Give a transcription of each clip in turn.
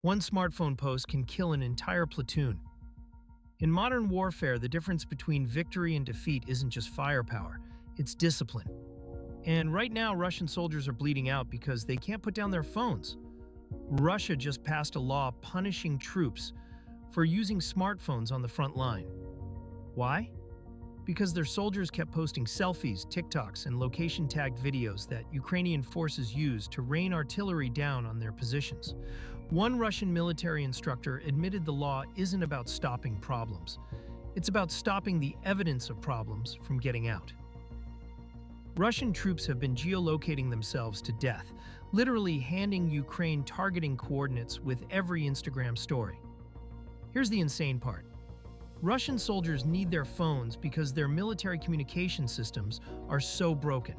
One smartphone post can kill an entire platoon. In modern warfare, the difference between victory and defeat isn't just firepower, it's discipline. And right now, Russian soldiers are bleeding out because they can't put down their phones. Russia just passed a law punishing troops for using smartphones on the front line. Why? Because their soldiers kept posting selfies, TikToks, and location-tagged videos that Ukrainian forces used to rain artillery down on their positions. One Russian military instructor admitted the law isn't about stopping problems. It's about stopping the evidence of problems from getting out. Russian troops have been geolocating themselves to death, literally handing Ukraine targeting coordinates with every Instagram story. Here's the insane part. Russian soldiers need their phones because their military communication systems are so broken.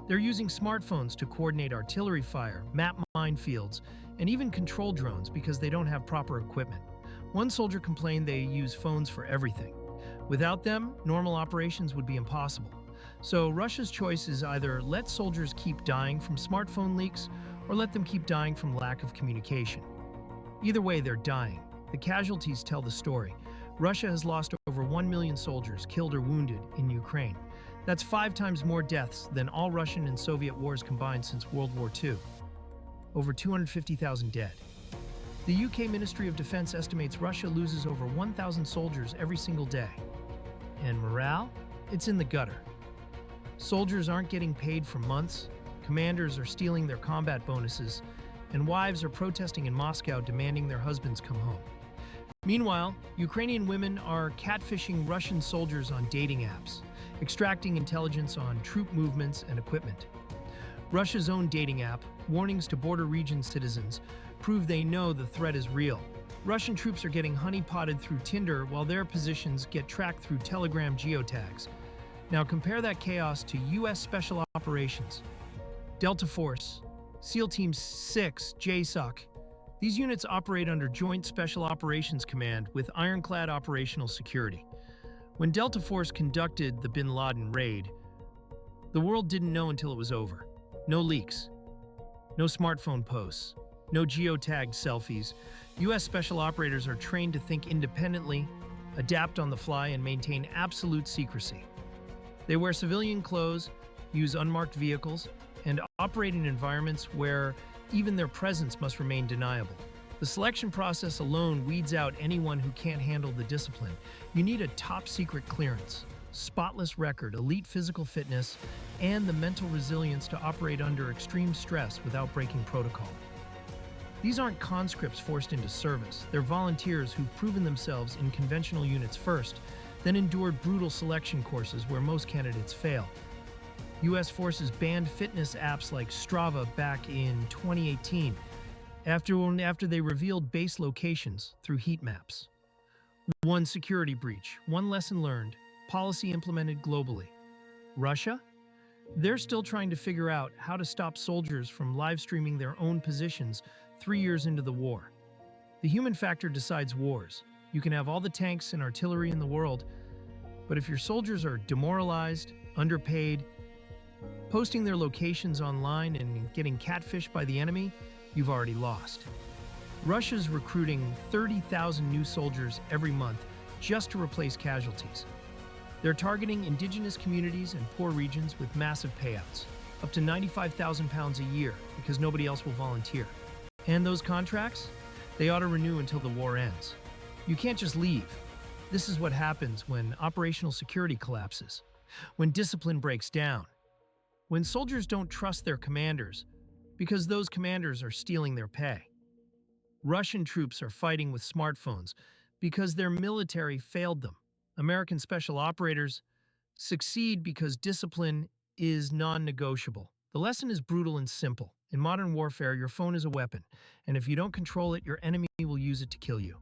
They're using smartphones to coordinate artillery fire, map minefields, and even control drones because they don't have proper equipment. One soldier complained they use phones for everything. Without them, normal operations would be impossible. So Russia's choice is either let soldiers keep dying from smartphone leaks or let them keep dying from lack of communication. Either way, they're dying. The casualties tell the story. Russia has lost over 1 million soldiers killed or wounded in Ukraine. That's 5 times more deaths than all Russian and Soviet wars combined since World War II. Over 250,000 dead. The UK Ministry of Defense estimates Russia loses over 1,000 soldiers every single day. And morale? It's in the gutter. Soldiers aren't getting paid for months, commanders are stealing their combat bonuses, and wives are protesting in Moscow demanding their husbands come home. Meanwhile, Ukrainian women are catfishing Russian soldiers on dating apps, extracting intelligence on troop movements and equipment. Russia's own dating app, warnings to border region citizens, prove they know the threat is real. Russian troops are getting honeypotted through Tinder while their positions get tracked through Telegram geotags. Now compare that chaos to U.S. Special Operations, Delta Force, SEAL Team 6, JSOC. These units operate under Joint Special Operations Command with ironclad operational security. When Delta Force conducted the bin Laden raid, the world didn't know until it was over. No leaks, no smartphone posts, no geotagged selfies. U.S. special operators are trained to think independently, adapt on the fly, and maintain absolute secrecy. They wear civilian clothes, use unmarked vehicles, and operate in environments where even their presence must remain deniable. The selection process alone weeds out anyone who can't handle the discipline. You need a top-secret clearance, spotless record, elite physical fitness, and the mental resilience to operate under extreme stress without breaking protocol. These aren't conscripts forced into service. They're volunteers who've proven themselves in conventional units first, then endured brutal selection courses where most candidates fail. U.S. forces banned fitness apps like Strava back in 2018 after they revealed base locations through heat maps. One security breach, one lesson learned, policy implemented globally. Russia? They're still trying to figure out how to stop soldiers from live streaming their own positions 3 years into the war. The human factor decides wars. You can have all the tanks and artillery in the world, but if your soldiers are demoralized, underpaid, posting their locations online and getting catfished by the enemy, you've already lost. Russia's recruiting 30,000 new soldiers every month just to replace casualties. They're targeting indigenous communities and poor regions with massive payouts, up to £95,000 a year because nobody else will volunteer. And those contracts? They ought to renew until the war ends. You can't just leave. This is what happens when operational security collapses, when discipline breaks down, when soldiers don't trust their commanders because those commanders are stealing their pay. Russian troops are fighting with smartphones because their military failed them. American special operators succeed because discipline is non-negotiable. The lesson is brutal and simple. In modern warfare, your phone is a weapon, and if you don't control it, your enemy will use it to kill you.